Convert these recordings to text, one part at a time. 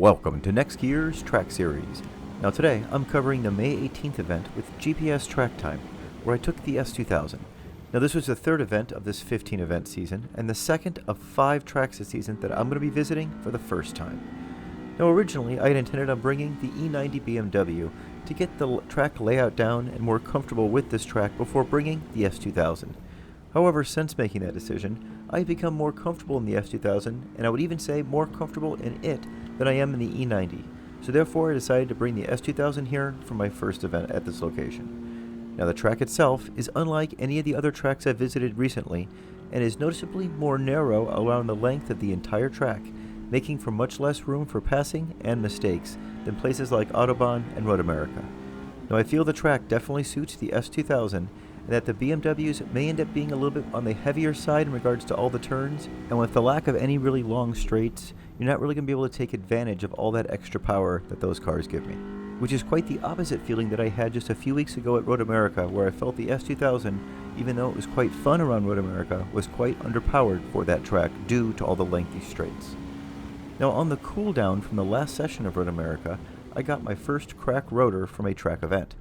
Welcome to NextGear's Track Series. Now today, I'm covering the May 18th event with GPS Track Time, where I took the S2000. Now this was the third event of this 15 event season, and the second of 5 tracks this season that I'm going to be visiting for the first time. Now originally, I had intended on bringing the E90 BMW to get the track layout down and more comfortable with this track before bringing the S2000. However, since making that decision, I've become more comfortable in the S2000, and I would even say more comfortable in it than I am in the E90. So therefore I decided to bring the S2000 here for my first event at this location. Now the track itself is unlike any of the other tracks I've visited recently, and is noticeably more narrow around the length of the entire track, making for much less room for passing and mistakes than places like Autobahn and Road America. Now I feel the track definitely suits the S2000, and that the BMWs may end up being a little bit on the heavier side in regards to all the turns, and with the lack of any really long straights, you're not really going to be able to take advantage of all that extra power that those cars give me. Which is quite the opposite feeling that I had just a few weeks ago at Road America, where I felt the S2000, even though it was quite fun around Road America, was quite underpowered for that track due to all the lengthy straights. Now on the cool down from the last session of Road America, I got my first crack rotor from a track event.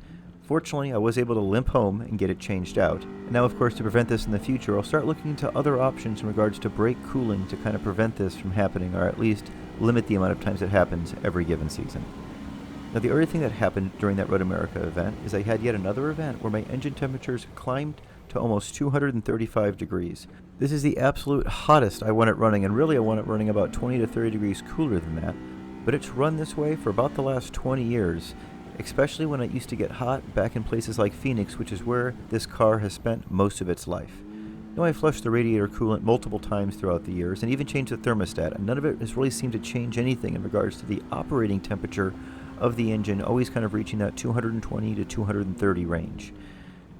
Fortunately, I was able to limp home and get it changed out. And now, of course, to prevent this in the future, I'll start looking into other options in regards to brake cooling to kind of prevent this from happening, or at least limit the amount of times it happens every given season. Now, the other thing that happened during that Road America event is I had yet another event where my engine temperatures climbed to almost 235 degrees. This is the absolute hottest I want it running, and really I want it running about 20 to 30 degrees cooler than that. But it's run this way for about the last 20 years. Especially when it used to get hot back in places like Phoenix, which is where this car has spent most of its life. Now I flushed the radiator coolant multiple times throughout the years and even changed the thermostat, and none of it has really seemed to change anything in regards to the operating temperature of the engine, always kind of reaching that 220 to 230 range.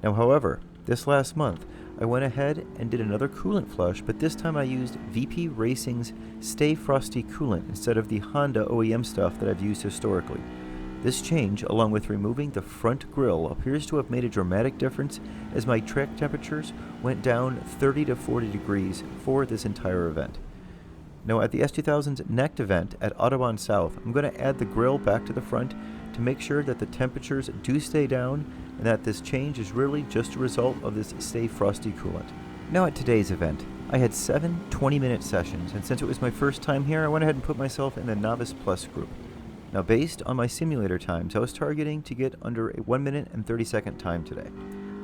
Now however, this last month I went ahead and did another coolant flush, but this time I used VP Racing's Stay Frosty coolant instead of the Honda OEM stuff that I've used historically. This change, along with removing the front grille, appears to have made a dramatic difference as my track temperatures went down 30 to 40 degrees for this entire event. Now at the S2000's next event at Autobahn South, I'm going to add the grille back to the front to make sure that the temperatures do stay down and that this change is really just a result of this Stay Frosty coolant. Now at today's event, I had 7 20-minute sessions, and since it was my first time here, I went ahead and put myself in the Novice Plus group. Now based on my simulator times, I was targeting to get under a 1 minute and 30 second time today.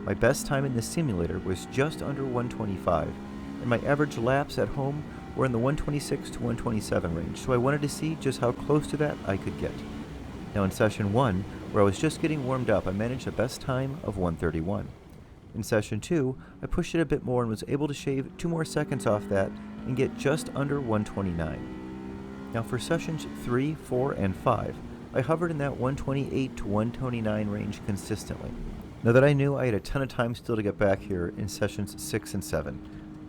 My best time in this simulator was just under 125, and my average laps at home were in the 126 to 127 range, so I wanted to see just how close to that I could get. Now in session 1, where I was just getting warmed up, I managed a best time of 131. In session 2, I pushed it a bit more and was able to shave 2 more seconds off that and get just under 129. Now for sessions 3, 4, and 5, I hovered in that 128 to 129 range consistently. Now that I knew I had a ton of time still to get back here in sessions 6 and 7.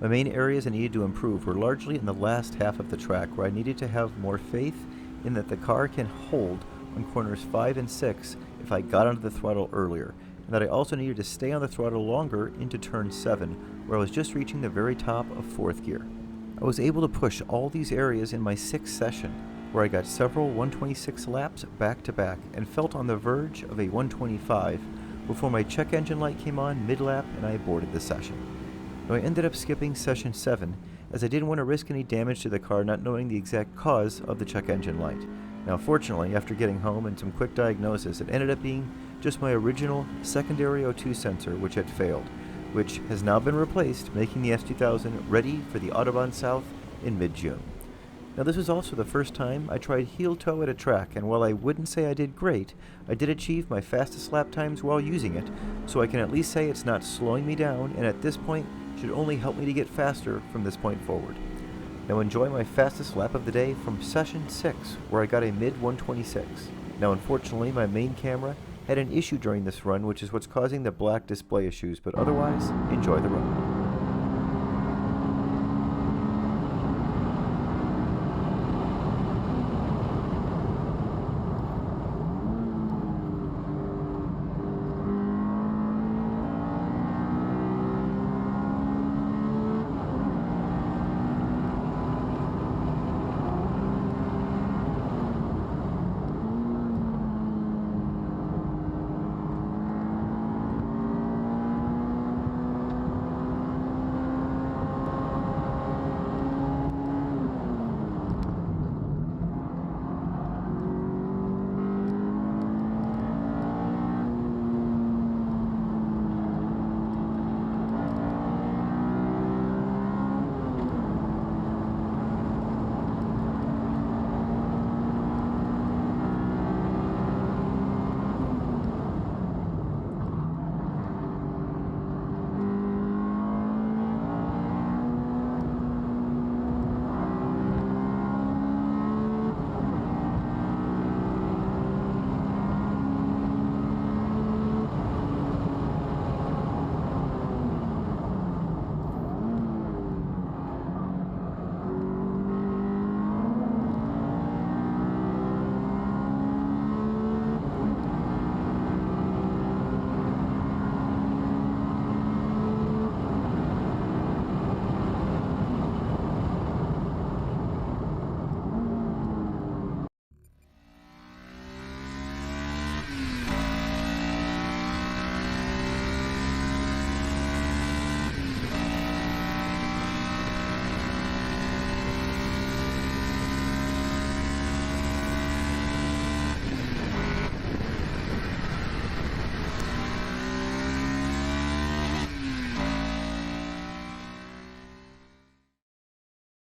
My main areas I needed to improve were largely in the last half of the track, where I needed to have more faith in that the car can hold on corners 5 and 6 if I got onto the throttle earlier, and that I also needed to stay on the throttle longer into turn 7, where I was just reaching the very top of 4th gear. I was able to push all these areas in my 6th session, where I got several 126 laps back to back and felt on the verge of a 125 before my check engine light came on mid-lap and I aborted the session. Now I ended up skipping session 7 as I didn't want to risk any damage to the car, not knowing the exact cause of the check engine light. Now fortunately, after getting home and some quick diagnosis, it ended up being just my original secondary O2 sensor, which had failed, which has now been replaced, making the S2000 ready for the Autobahn South in mid-June. Now this was also the first time I tried heel toe at a track, and while I wouldn't say I did great, I did achieve my fastest lap times while using it, so I can at least say it's not slowing me down, and at this point should only help me to get faster from this point forward. Now enjoy my fastest lap of the day from session 6, where I got a mid-126. Now unfortunately my main camera had an issue during this run, which is what's causing the black display issues, but otherwise, enjoy the run.